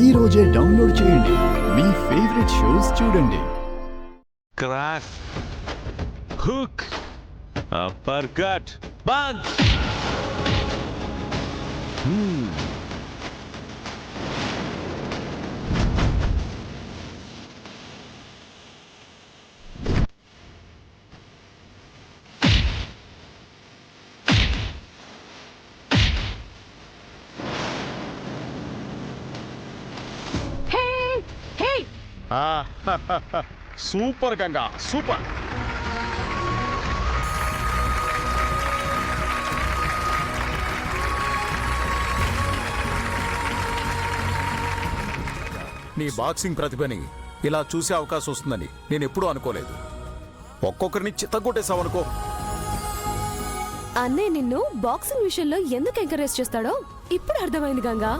ఈ రోజే డౌన్లోడ్ చేయండి. మీ ఫేవరెట్ షోస్ చూడండి. Crack, hook, upper cut, punch. Super Ganga, super. నీ బాక్సింగ్ ప్రతిభని ఇలా చూసే అవకాశం వస్తుందని నేను ఎప్పుడూ అనుకోలేదు. ఒక్కొక్కరిని చిత్తగొట్టేసావనుకో. అన్నయ్య నిన్ను బాక్సింగ్ విషయంలో ఎందుకు ఎంకరేజ్ చేస్తాడో ఇప్పుడు అర్థమైంది గంగా.